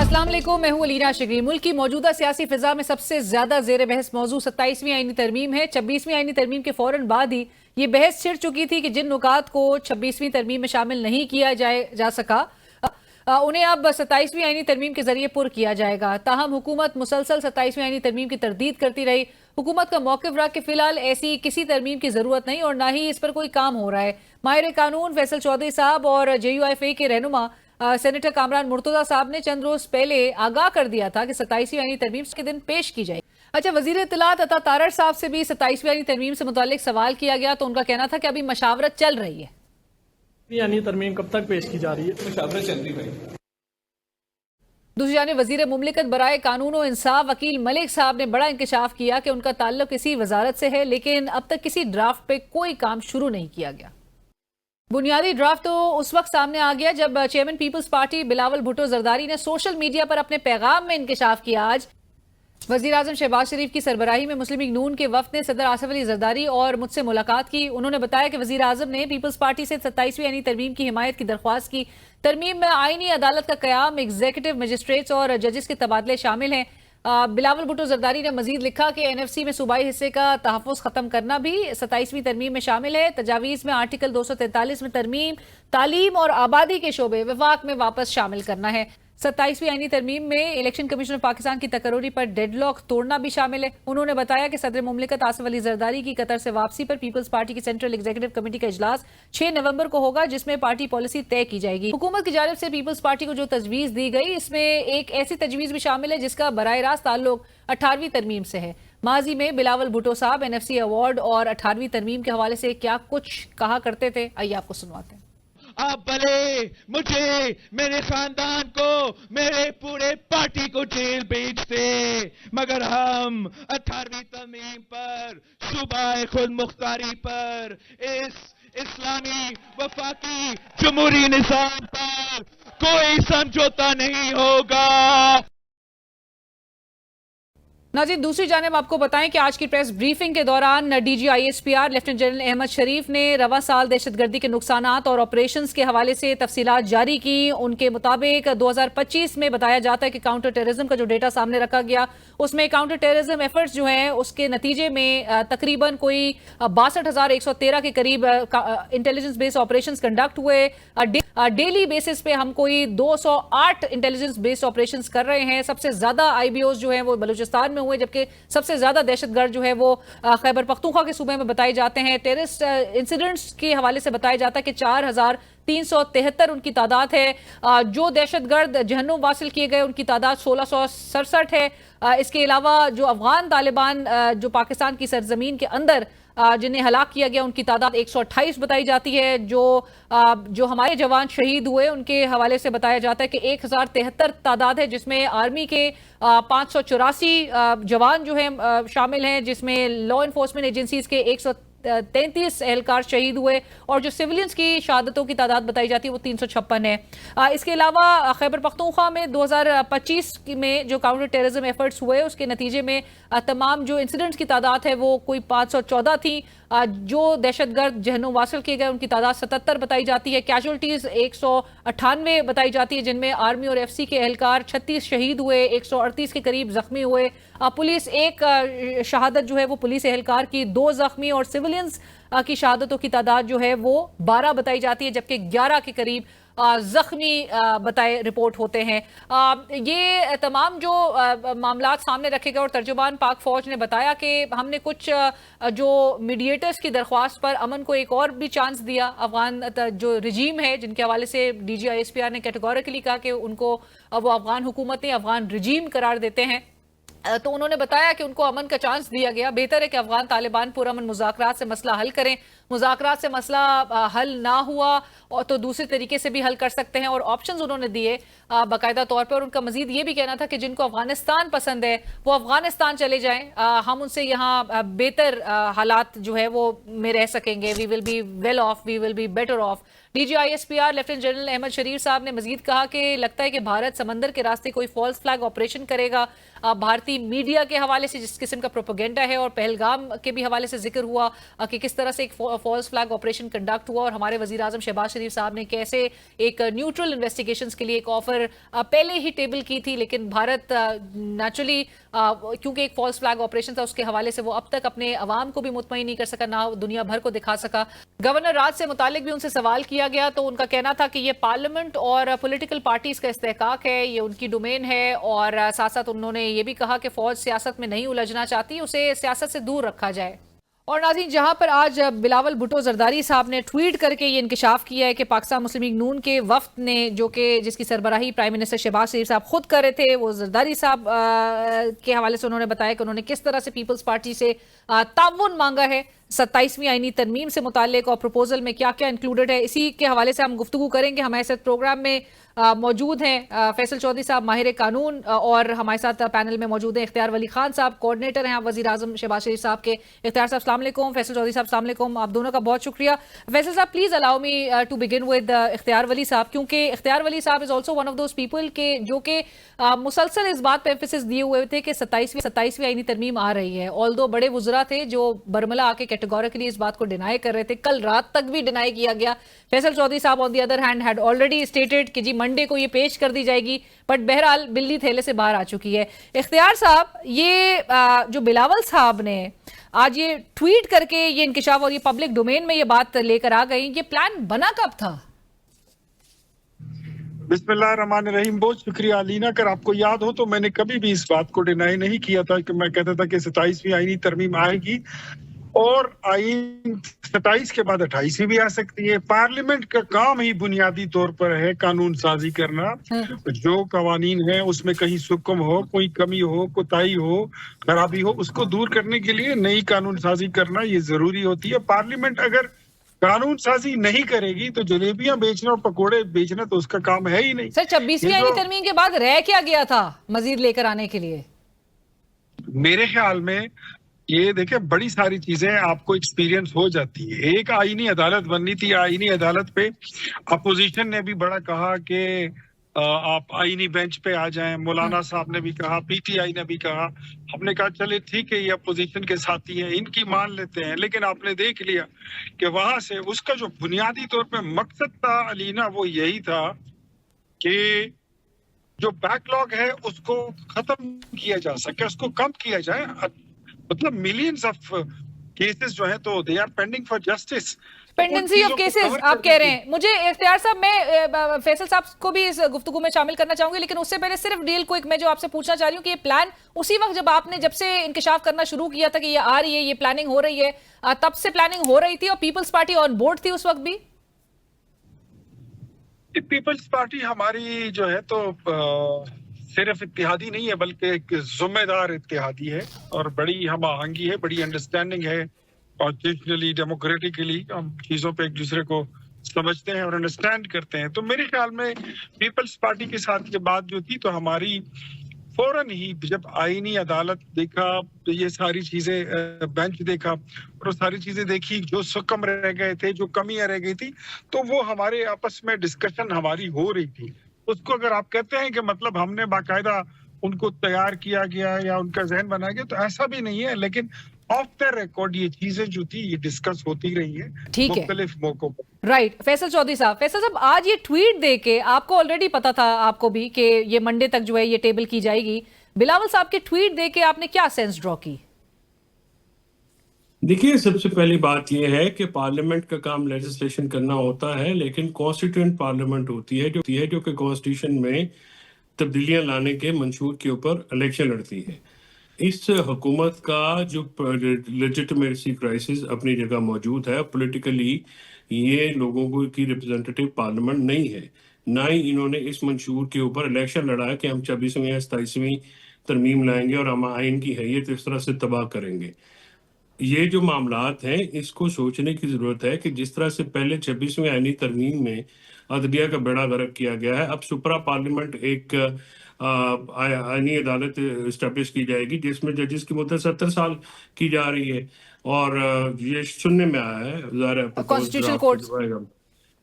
अस्सलाम वालेकुम, मैं हूं अलीना शिगरी। मुल्क की मौजूदा सियासी फिजा में सबसे ज्यादा जेर बहस मौजू 27वीं आईनी तरमीम है। 26वीं आईनी तरमीम के फौरन बाद ही ये बहस छिड़ चुकी थी कि जिन नुकात को 26वीं तरमीम में शामिल नहीं किया जा सका उन्हें अब 27वीं आईनी तरमीम के जरिए पुर किया जाएगा। ताहम हुकूमत मुसलसल 27वीं आईनी तरमीम की तरदीद करती रही। हुकूमत का मौक़िफ़ रहा कि फिलहाल ऐसी किसी तरमीम की जरूरत नहीं और ना ही इस पर कोई काम हो रहा है। माहिर कानून फैसल चौधरी साहब और JUIF के रहनुमा सेनेटर कामरान मुर्तजा साहब ने चंद रोज पहले आगाह कर दिया था कि 27वीं आईनी तरमीम के दिन पेश की जाएगी। अच्छा, वजीर इत्तलात अता तारड़ साहब से भी 27वीं आईनी तरमीम से मुतालिक सवाल किया गया तो उनका कहना था कि अभी मशावरत चल रही है। यानी तरमीम कब तक पेश की जा रही है? मशावरत चल रही है। दूसरी जानिब वजीर मुमलिकत बराए कानून और इंसाफ वकील मलिक साहब ने बड़ा इंकशाफ किया कि उनका ताल्लुक इसी वजारत से है, लेकिन अब तक किसी ड्राफ्ट पे कोई काम शुरू नहीं किया गया। बुनियादी ड्राफ्ट तो उस वक्त सामने आ गया जब चेयरमैन पीपल्स पार्टी बिलावल भुट्टो जरदारी ने सोशल मीडिया पर अपने पैगाम में इंकशाफ किया। आज वजीर आजम शहबाज शरीफ की सरबराही में मुस्लिम लीग नून के वफ्द ने सदर आसिफ अली जरदारी और मुझसे मुलाकात की। उन्होंने बताया कि वजीर आजम ने पीपल्स पार्टी से 27वीं आईनी तरमीम की हिमायत की दरख्वास्त की। तरमीम में आईनी अदालत का कयाम, एग्जीक्यूटिव मजिस्ट्रेट्स और जजेस के तबादले शामिल हैं। बिलावल भुट्टो जरदारी ने मजीद लिखा कि NFC में सूबाई हिस्से का तहफ़्फ़ुज़ खत्म करना भी 27वीं तरमीम में शामिल है। तजावीज़ में आर्टिकल 243 में तरमीम, तालीम और आबादी के शोबे विफाक में वापस शामिल करना है। 27वीं आईनी तरमीम में इलेक्शन कमीशन ऑफ पाकिस्तान की तकर्री पर डेडलॉक तोड़ना भी शामिल है। उन्होंने बताया कि सदर मुमलिकत आसिफ अली जरदारी की कतर से वापसी पर पीपल्स पार्टी की सेंट्रल एग्जीक्यूटिव कमेटी का इजलास 6 नवंबर को होगा, जिसमें पार्टी पॉलिसी तय की जाएगी। हुकूमत की जानिब से पीपल्स पार्टी को जो तजवीज दी गई, इसमें एक ऐसी तजवीज भी शामिल है जिसका बराह रास्त ताल्लुक 18वीं तरमीम से है। माजी में बिलावल भुट्टो साहब NFC अवार्ड और 18वीं तरमीम के हवाले से क्या कुछ कहा करते थे, आइए आपको सुनवाते हैं। आप भले मुझे, मेरे खानदान को, मेरे पूरे पार्टी को जेल भेजते, मगर हम 18वीं तरमीम पर, सूबाए खुद मुख्तारी पर, इस इस्लामी वफाकी जमहूरी निज़ाम पर कोई समझौता नहीं होगा। नाज़रीन, दूसरी जानिब आपको बताएं कि आज की प्रेस ब्रीफिंग के दौरान DG ISPR lieutenant general Ahmed Sharif ने रवा साल दहशतगर्दी के नुकसानात और ऑपरेशंस के हवाले से तफसीलात जारी की। उनके मुताबिक 2025 में बताया जाता है कि काउंटर टेररिज्म का जो डेटा सामने रखा गया, उसमें काउंटर टेररिज्म एफर्ट्स जो हैं उसके नतीजे में तकरीबन कोई 62,113 के करीब इंटेलिजेंस बेस्ड ऑपरेशंस कंडक्ट हुए। डेली बेसिस पे हम कोई 208 इंटेलिजेंस बेस्ड ऑपरेशंस कर रहे हैं। सबसे ज्यादा IBOs जो हैं वो बलूचिस्तान में हुए, जबकि सबसे ज्यादा दहशतगर्द जो है वो खैबर पख्तूनख्वा के सूबे में बताए जाते हैं। टेररिस्ट इंसिडेंट्स के हवाले से बताया जाता है कि 4,373 उनकी तादाद है। जो दहशतगर्द जहन्नुम वासिल किए गए उनकी तादाद 1667 है। इसके अलावा जो अफगान तालिबान जो पाकिस्तान की सरजमीन के अंदर जिन्हें हलाक किया गया उनकी तादाद 128 बताई जाती है। जो हमारे जवान शहीद हुए उनके हवाले से बताया जाता है कि 1073 तादाद है, जिसमें आर्मी के 584 जवान जो हैं शामिल हैं, जिसमें लॉ इन्फोर्समेंट एजेंसीज के 133 एहलकार शहीद हुए और जो सिविलियंस की शहादतों की तादाद बताई जाती है वो 356 है। इसके अलावा खैबर पख्तूनख्वा में 2025 में जो काउंटर टेररिज्म एफर्ट्स हुए उसके नतीजे में तमाम जो इंसिडेंट्स की तादाद है वो कोई 514 थी। जो दहशतगर्द जहन्नुम वासिल किए गए उनकी तादाद 77 बताई जाती है। कैजुअल्टीज 198 बताई जाती है, जिनमें आर्मी और FC के एहलकार 36 शहीद हुए, 138 के करीब जख्मी हुए। पुलिस एक शहादत जो है वो पुलिस एहलकार की, 2 जख्मी और सिविलियंस की शहादतों की तादाद जो है वो 12 बताई जाती है, जबकि 11 के करीब जख्मी बताए रिपोर्ट होते हैं। ये तमाम जो मामलात सामने रखे गए और तर्जुमान पाक फौज ने बताया कि हमने कुछ जो मीडिएटर्स की दरख्वास्त पर अमन को एक और भी चांस दिया। अफगान जो रजीम है जिनके हवाले से DG ISPR ने कैटेगोरिकली कहा कि उनको वो अफगान हुकूमत ने अफगान रजीम करार देते हैं, तो उन्होंने बताया कि उनको अमन का चांस दिया गया। बेहतर है कि अफगान तालिबान पुरअमन मुज़ाकरात से मसला हल करें। मुज़ाकरात से मसला हल ना हुआ और तो दूसरे तरीके से भी हल कर सकते हैं और ऑप्शंस उन्होंने दिए बाकायदा तौर पर। और उनका मजीद ये भी कहना था कि जिनको अफगानिस्तान पसंद है वो अफगानिस्तान चले जाएं, हम उनसे यहाँ बेहतर हालात जो है वो में रह सकेंगे। We will be well off, we will be better off. DG ISPR lieutenant general Ahmed Sharif साहब ने मजीद कहा कि लगता है कि भारत समंदर के रास्ते कोई फॉल्स फ्लैग ऑपरेशन करेगा। भारतीय मीडिया के हवाले से जिस किस्म का प्रोपेगेंडा है और पहलगाम के भी हवाले से जिक्र हुआ कि किस तरह से एक फॉल्स फ्लैग ऑपरेशन कंडक्ट हुआ और हमारे वजीर आजम शहबाज शरीफ साहब ने कैसे एक न्यूट्रल इन्वेस्टिगेशंस के लिए एक ऑफर पहले ही टेबल की थी, लेकिन भारत नेचुरली क्योंकि एक फॉल्स फ्लैग ऑपरेशन था उसके हवाले से वो अब तक अपने अवाम को भी मुतमईन नहीं कर सका, ना दुनिया भर को दिखा सका। गवर्नर राज से मुतालिक भी उनसे सवाल किया गया तो उनका कहना था कि ये पार्लियामेंट और पॉलिटिकल पार्टीज का इस्तेहकाक है, ये उनकी डोमेन है, और साथ साथ उन्होंने ये भी कहा कि फौज सियासत में नहीं उलझना चाहती, उसे सियासत से दूर रखा जाए। और नाज़रीन, जहां पर आज बिलावल भुट्टो जरदारी साहब ने ट्वीट करके ये इंकशाफ किया है कि पाकिस्तान मुस्लिम लीग नून के वफ्द ने, जो कि जिसकी सरबराही प्राइम मिनिस्टर शहबाज शरीफ साहब खुद कर रहे थे, वो जरदारी साहब के हवाले से उन्होंने बताया कि उन्होंने किस तरह से पीपल्स पार्टी से ताउन मांगा है 27वीं आईनी तरमीम से मुताल्लिक, और प्रपोजल में क्या क्या इंक्लूडेड है, इसी के हवाले से हम गुफ्तगू करेंगे। हमारे साथ प्रोग्राम में मौजूद हैं फैसल चौधरी साहब माहिर कानून, और हमारे साथ पैनल में मौजूद हैं इख्तियार वली खान साहब, कोऑर्डिनेटर हैं वजीर आजम शहबाज शरीफ साहब के। इख्तियार साहब अस्सलाम वालेकुम, फैसल चौधरी साहब अस्सलाम वालेकुम, आप दोनों का बहुत शुक्रिया। Faisal sahab, please allow me to begin with Ikhtiar Wali sahab, क्योंकि Ikhtiar Wali sahab is also one of those people के जो कि मुसलसल इस बात पर एम्फेसिस दिए हुए थे कि 27वीं आईनी तरमीम आ रही है। ऑल्दो बड़े वुज़रा थे जो बरमला आके कैटेगोरिकली इस बात को डिनाई कर रहे थे, कल रात तक भी डिनाई किया गया। फैसल चौधरी साहब on the other hand had already stated कि जी मंडे को ये पेश कर दी जाएगी, बट बहरहाल बिल्ली थैले से बाहर आ चुकी है। इख्तियार साहब, ये जो बिलावल साहब ने आज ये ट्वीट करके ये इंकिशाफ और ये पब्लिक डोमेन में ये बात लेकर आ गई, ये प्लान बना कब था? बिस्मिल्लाहिर्रहमानिर्रहीम। बहुत शुक्रिया अलीना। अगर आपको याद हो तो मैंने कभी भी इस बात को डिनाई नहीं किया था कि मैं कहता था कि 27वीं आईनी तरमीम आएगी और आईन 27 के बाद 28वीं भी आ सकती है। पार्लियामेंट का काम ही बुनियादी तौर पर है कानून साजी करना। जो कवानीन है उसमें कहीं सुकम हो, कोई कमी हो, कोताही हो, खराबी हो, उसको दूर करने के लिए नई कानून साजी करना ये जरूरी होती है। पार्लियामेंट अगर कानून साजी नहीं करेगी तो जलेबियां बेचना और पकोड़े बेचना तो उसका काम है ही नहीं। सर, 26वीं आईनी तरमीम के बाद रह क्या गया था मजीद लेकर आने के लिए? मेरे ख्याल में ये देखिए, बड़ी सारी चीजें आपको एक्सपीरियंस हो जाती है। एक आईनी अदालत बननी थी, आईनी अदालत पे अपोजिशन ने भी बड़ा कहा कि आप आईनी बेंच पे आ जाएं। मौलाना साहब ने भी कहा, पीटीआई ने भी कहा। हमने कहा चले ठीक है, ये अपोजिशन के साथी हैं, इनकी मान लेते हैं। लेकिन आपने देख लिया कि वहां से उसका जो बुनियादी तौर पे मकसद था अलीना, वो यही था कि जो बैकलॉग है उसको खत्म किया जा सके, उसको कम किया जाए। मतलब मिलियंस ऑफ केसेस जो है तो they are pending for justice. Pendency of cases आप कह रहे हैं। मुझे इख्तियार साहब, मैं फैसल साहब को भी इस गुफ्तगू में शामिल करना चाहूंगी, लेकिन उससे पहले सिर्फ डील क्विक मैं जो आपसे पूछना चाह रही हूँ कि ये प्लान उसी वक्त जब से इंकिशाफ करना शुरू किया था कि ये आ रही है, ये प्लानिंग हो रही है, तब से प्लानिंग हो रही थी और पीपल्स पार्टी ऑन बोर्ड थी उस वक्त भी? पीपल्स पार्टी हमारी जो है तो सिर्फ इत्तेहादी नहीं है बल्कि एक जिम्मेदार इत्तेहादी है और बड़ी हम आहंगी है, बड़ी अंडरस्टैंडिंग है। कॉन्स्टिट्यूशनली, डेमोक्रेटिकली हम चीजों पे एक दूसरे को समझते हैं और अंडरस्टैंड करते हैं। तो मेरे ख्याल में पीपल्स पार्टी के साथ ये बात जो थी तो हमारी फौरन ही जब आईनी अदालत देखा, ये सारी चीजें बेंच देखा और सारी चीजें देखी, जो सुकम रह गए थे, जो कमियां रह गई थी, तो वो हमारे आपस में डिस्कशन हमारी हो रही थी। उसको अगर आप कहते हैं कि मतलब हमने बाकायदा उनको तैयार किया गया या उनका जहन बनाया गया, तो ऐसा भी नहीं है। लेकिन ऑफ द रिकॉर्ड ये चीजें जो थी ये डिस्कस होती रही है मुख्तलिफ मौकों पर। राइट। फैसल चौधरी साहब, आज ये ट्वीट देके आपको ऑलरेडी पता था, आपको भी, कि ये मंडे तक जो है ये टेबल की जाएगी। बिलावल साहब के ट्वीट देके आपने क्या सेंस ड्रॉ की? देखिए, सबसे पहली बात यह है कि पार्लियामेंट का काम लेजिस्लेशन करना होता है, लेकिन कॉन्स्टिट्यूएंट पार्लियामेंट होती है जो कि कॉन्स्टिट्यूशन में तब्दीलियां लाने के मंशूर के ऊपर इलेक्शन लड़ती है। इस हुकूमत का जो लेजिटिमेसी क्राइसिस अपनी जगह मौजूद है, पॉलिटिकली ये लोगों को की रिप्रेजेंटेटिव पार्लियामेंट नहीं है, ना ही इन्होंने इस मंशूर के ऊपर इलेक्शन लड़ा है कि हम 26वीं या 27वीं तरमीम लाएंगे और हम आइन की हैयत इस तरह से तबाह करेंगे। ये जो मामलात हैं, इसको सोचने की जरूरत है कि जिस तरह से पहले 26वीं आईनी तरमीम में अदलिया का बेड़ा गर्क किया गया है, अब सुपरा पार्लियामेंट एक आईनी अदालत इस्टेब्लिश की जाएगी जिसमें जजेस की मुद्दत 70 साल की जा रही है। और ये सुनने में आया है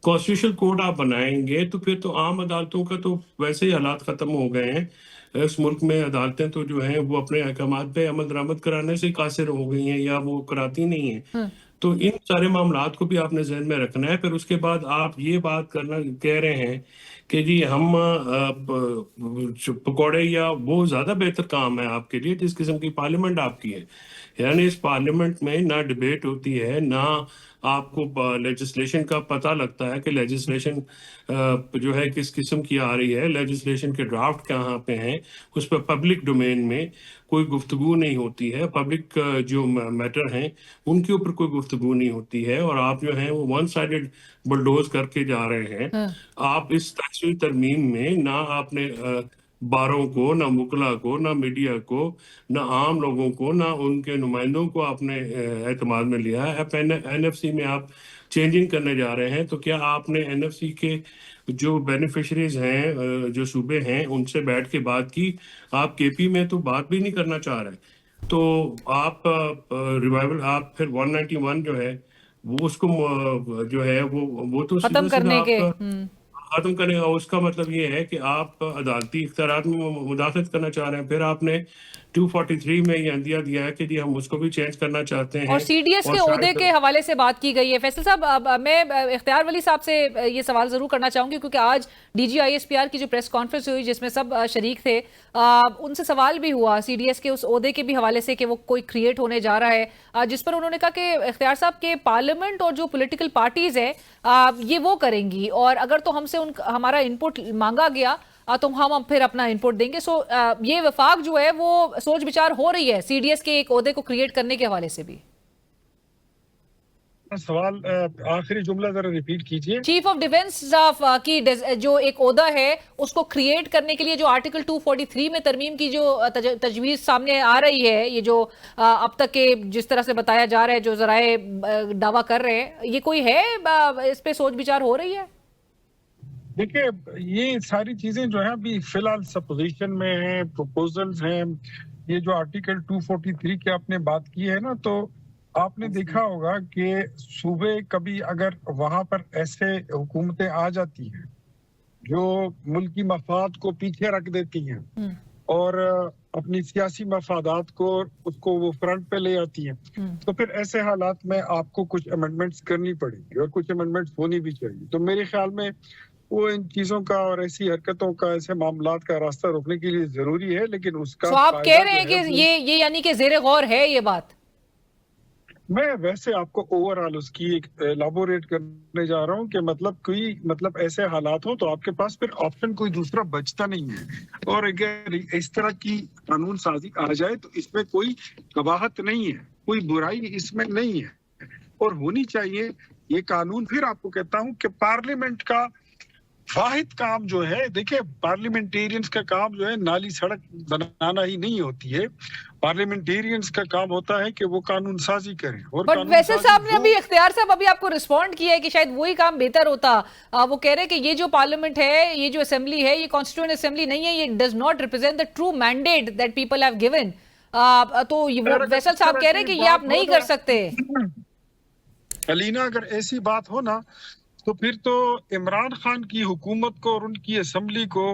कॉन्स्टिट्यूशनल कोड आप बनाएंगे तो फिर तो आम अदालतों का तो वैसे ही हालात खत्म हो गए हैं। इस मुल्क में अदालतें तो जो हैं वो अपने अहकामात पे अमल दरामद कराने से कासिर हो गई हैं या वो कराती नहीं है। तो इन सारे मामलात को भी आपने जहन में रखना है। फिर उसके बाद आप ये बात करना कह रहे हैं कि जी हम पकौड़े या वो ज्यादा बेहतर काम है आपके लिए जिस किस्म की पार्लियामेंट आपकी है। यानी इस पार्लियामेंट में ना डिबेट होती है, ना आपको लेजिस्लेशन का पता लगता है कि लेजिस्लेशन जो है किस किस्म की आ रही है, लेजिस्लेशन के ड्राफ्ट कहाँ पे हैं, उस पर पब्लिक डोमेन में कोई गुफ्तगू नहीं होती है, पब्लिक जो मैटर हैं उनके ऊपर कोई गुफ्तगू नहीं होती है, और आप जो हैं वो वन साइडेड बुलडोज करके जा रहे हैं। आप इस तस्वीर तरमीम में ना आपने बारों को, ना मुकला को, ना मीडिया को, ना आम लोगों को, ना उनके नुमाइंदों को आपने एतमाद में लिया है। अब एनएफसी में आप चेंजिंग करने जा रहे हैं, तो क्या आपने एनएफसी के जो बेनिफिशरीज हैं, जो सूबे हैं, उनसे बैठ के बात की? आप केपी में तो बात भी नहीं करना चाह रहे, तो आप रिवाइवल, आप फिर 191 जो है वो उसको जो है वो तो खत्म करने के खत्म करने का उसका मतलब ये है कि आप अदालती इख्तियारात में मुदाखलत करना चाह रहे हैं। फिर आपने 243 में ये अंदिया दिया है कि जी हम उसको भी चेंज करना चाहते हैं। और सीडीएस के ओहदे के हवाले से बात की गई है। फैसल साहब, अब मैं इख्तियार वली साहब से ये सवाल जरूर करना चाहूंगी, क्योंकि आज डीजी आईएसपीआर की जो प्रेस कॉन्फ्रेंस हुई जिसमें सब शरीक थे, उनसे सवाल भी हुआ सीडीएस के उस ओहदे के भी हवाले से कि वो कोई क्रिएट होने जा रहा है, जिस पर उन्होंने कहा कि इख्तियार साहब के पार्लियामेंट और जो पोलिटिकल पार्टीज है ये वो करेंगी, और अगर तो हमसे हमारा इनपुट मांगा गया तो हम फिर अपना इनपुट देंगे। सो ये वफाक जो है वो सोच विचार हो रही है सीडीएस के एक ओहदे को क्रिएट करने के हवाले से भी। सवाल आखिरी जुमला जरा रिपीट कीजिए। चीफ ऑफ डिफेंस स्टाफ की जो एक ओहदा है उसको क्रिएट करने के लिए जो आर्टिकल 243 में तरमीम की जो तजवीज सामने आ रही है, ये जो अब तक के जिस तरह से बताया जा रहा है, जो जराए दावा कर रहे हैं, ये कोई है इस पे सोच विचार हो रही है? देखिए, ये सारी चीजें जो है अभी फिलहाल सपोजिशन में है, प्रपोजल्स हैं। ये जो आर्टिकल 243 की आपने बात की है ना, तो आपने देखा होगा कि सूबे कभी अगर वहां पर ऐसे हुकूमतें आ जाती हैं जो मुल्की मफाद को पीछे रख देती हैं और अपनी सियासी मफादात को उसको वो फ्रंट पे ले आती हैं, तो फिर ऐसे हालात में आपको कुछ अमेंडमेंट्स करनी पड़ेगी और कुछ अमेंडमेंट्स होनी भी चाहिए। तो मेरे ख्याल में वो इन चीजों का और ऐसी हरकतों का, ऐसे मामलात का रास्ता रोकने के लिए जरूरी है, लेकिन उसका तो आप कह रहे हैं कि ये यानी कि ज़ेरे गौर है ये बात? मैं वैसे आपको ओवरऑल उसकी एक एलाबोरेट करने जा रहा हूँ कि मतलब ऐसे हालात हो तो आपके पास फिर ऑप्शन कोई दूसरा बचता नहीं है। और अगर इस तरह की कानून साजी आ जाए तो इसमें कोई कबाहत नहीं है, कोई बुराई इसमें नहीं है और होनी चाहिए ये कानून। फिर आपको कहता हूँ कि पार्लियामेंट का वाहिद काम जो है, देखिए पार्लियामेंटेरियंस का काम जो है नाली सड़क बनाना ही नहीं होती है, पार्लियामेंटेरियंस का काम होता है कि वो कानून साजी करें। और बट वैसे साहब ने अभी, इख्तियार साहब अभी आपको रिस्पॉन्ड किया है कि शायद वही काम बेहतर होता। वो कह रहे हैं कि ये जो पार्लियामेंट है, ये जो असेंबली है, ये कॉन्स्टिट्यूएंट असेंबली नहीं है, ये does not represent the true mandate that people have given. तो वैसल साहब कह रहे हैं कि ये आप नहीं कर सकते। अलीना, अगर ऐसी बात हो ना तो फिर तो इमरान खान की हुकूमत को और उनकी असेंबली को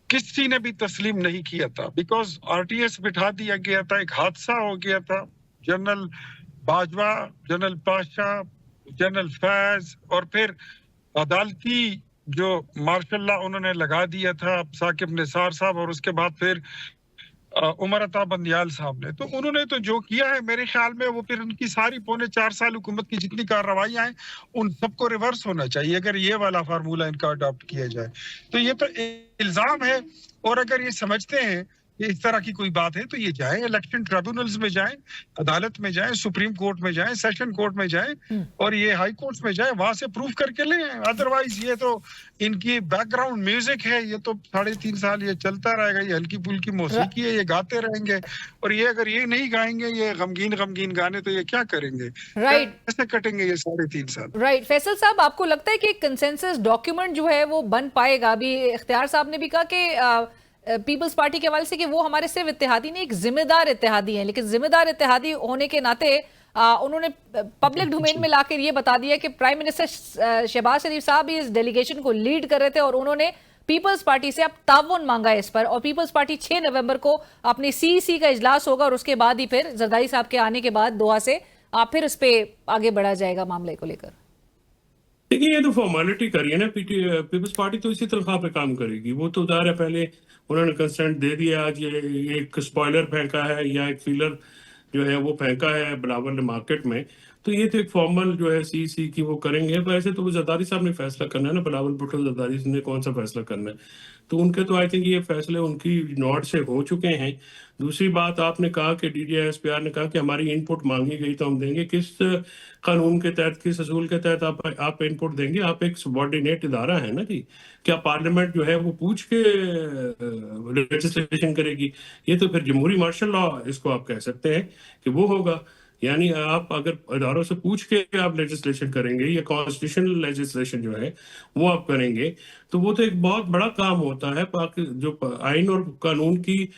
किसी ने भी तस्लीम नहीं किया था, बिकॉज आरटीएस बिठा दिया गया था, एक हादसा हो गया था। General Bajwa, general Pasha, general Faiz और फिर अदालती जो मार्शल लॉ उन्होंने लगा दिया था साकिब निसार साहब, और उसके बाद फिर उमर अता बंदियाल साहब ने। तो उन्होंने तो जो किया है मेरे ख्याल में वो फिर उनकी सारी 4.5 साल हुकूमत की जितनी कार्रवाइयां हैं उन सबको रिवर्स होना चाहिए अगर ये वाला फार्मूला इनका अडॉप्ट किया जाए। तो ये तो इल्जाम है, और अगर ये समझते हैं कि इस तरह की कोई बात है तो ये जाएं इलेक्शन ट्रिब्यूनल्स में जाएं, अदालत में जाएं, सुप्रीम कोर्ट में जाएं, सेशन कोर्ट में जाएं और ये हाई कोर्ट में जाएं, वहां से प्रूफ करके ले आएं। अदरवाइज ये तो इनकी बैकग्राउंड म्यूजिक है, ये तो 3.5 साल ये चलता रहेगा, ये हल्की फुल्की मौसीकी है, ये गाते रहेंगे। और ये अगर ये नहीं गाएंगे ये गमगीन गाने, तो ये क्या करेंगे? राइट, कैसे कटेंगे ये 3.5 साल? राइट। फैसल साहब, आपको लगता है कि कंसेंसस डॉक्यूमेंट जो है वो बन पाएगा? अभी इख्तियार साहब ने भी कहा कि पीपल्स पार्टी के हवाले से कि वो हमारे सिर्फ इत्तेहादी नहीं, एक जिम्मेदार इत्तेहादी हैं, लेकिन जिम्मेदार इत्तेहादी होने के नाते उन्होंने पब्लिक डोमेन में लाकर ये बता दिया कि प्राइम मिनिस्टर शहबाज शरीफ साहब इस डेलीगेशन को लीड कर रहे थे और उन्होंने पीपल्स पार्टी से अब ताउन मांगा है इस पर, और पीपल्स पार्टी 6 नवंबर को अपनी सीईसी का इजलास होगा और उसके बाद ही फिर जरदारी साहब के आने के बाद दोहा से फिर उस पर आगे बढ़ा जाएगा मामले को लेकर? देखिए, ये तो फॉर्मेलिटी करिए ना। पीपल्स पार्टी तो इसी तनख्वाह पे काम करेगी। वो तो उधार है, पहले उन्होंने कंसेंट दे दिया, आज ये एक स्पॉइलर फेंका है या एक फीलर जो है वो फेंका है बिलावल ने मार्केट में। तो ये तो एक फॉर्मल जो है सी की वो करेंगे। पर ऐसे तो वो जरदारी साहब ने फैसला करना है ना, बिलावल भुट्टो जरदारी ने कौन सा फैसला करना है। तो उनके तो आई थिंक ये फैसले उनकी नोट से हो चुके हैं। दूसरी बात, आपने कहा कि DGISPR ने कहा कि हमारी इनपुट मांगी गई तो हम देंगे। किस कानून के तहत, किस असूल के तहत आप इनपुट देंगे? आप एक सबॉर्डिनेट इदारा है ना जी। क्या पार्लियामेंट जो है वो पूछ के लेजिस्लेशन करेगी? ये तो फिर जमहूरी मार्शल लॉ इसको आप कह सकते हैं कि वो होगा। यानी आप अगर इदारों से पूछ के आप लेजिस्लेशन करेंगे या कॉन्स्टिट्यूशनल लेजिस्लेशन जो है वो आप करेंगे, तो वो तो एक बहुत बड़ा काम होता है। जो आइन और कानून की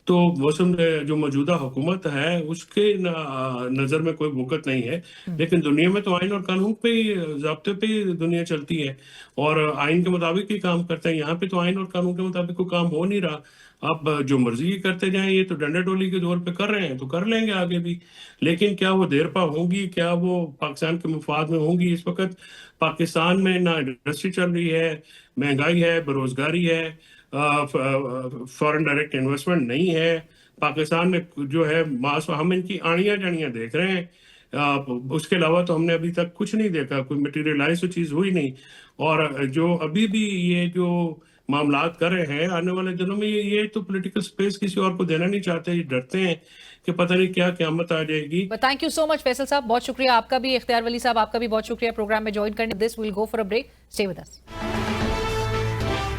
तो मौसम जो मौजूदा हुकूमत है उसके नज़र में कोई वक़्त नहीं है। लेकिन दुनिया में तो आइन और कानून पे ही, ज़ाब्ते पे ही दुनिया चलती है और आइन के मुताबिक ही काम करते हैं। यहाँ पे तो आइन और कानून के मुताबिक कोई काम हो नहीं रहा। आप जो मर्जी करते जाएं, ये तो डंडे डोली के दौर पे कर रहे हैं तो कर लेंगे आगे भी। लेकिन क्या वो देरपा होंगी? क्या वो पाकिस्तान के मफाद में होंगी? इस वक्त पाकिस्तान में ना इंडस्ट्री चल रही है, महंगाई है, बेरोजगारी है, फॉरेन डायरेक्ट इन्वेस्टमेंट नहीं है पाकिस्तान में जो है। मास हम इनकी आड़ियाँ जाड़ियाँ देख रहे हैं। उसके अलावा तो हमने अभी तक कुछ नहीं देखा, कोई मटेरियलाइज तो चीज़ हुई नहीं। और जो अभी भी ये जो मामलात कर रहे हैं, आने वाले दिनों में ये तो पॉलिटिकल स्पेस किसी और को देना नहीं चाहते। ये डरते हैं कि पता नहीं क्या क़यामत आ जाएगी। Thank you so much Faisal साहब, बहुत शुक्रिया आपका भी। इख्तियार वली साहब, आपका भी बहुत शुक्रिया प्रोग्राम में ज्वाइन करने। This will go for a break, stay with us.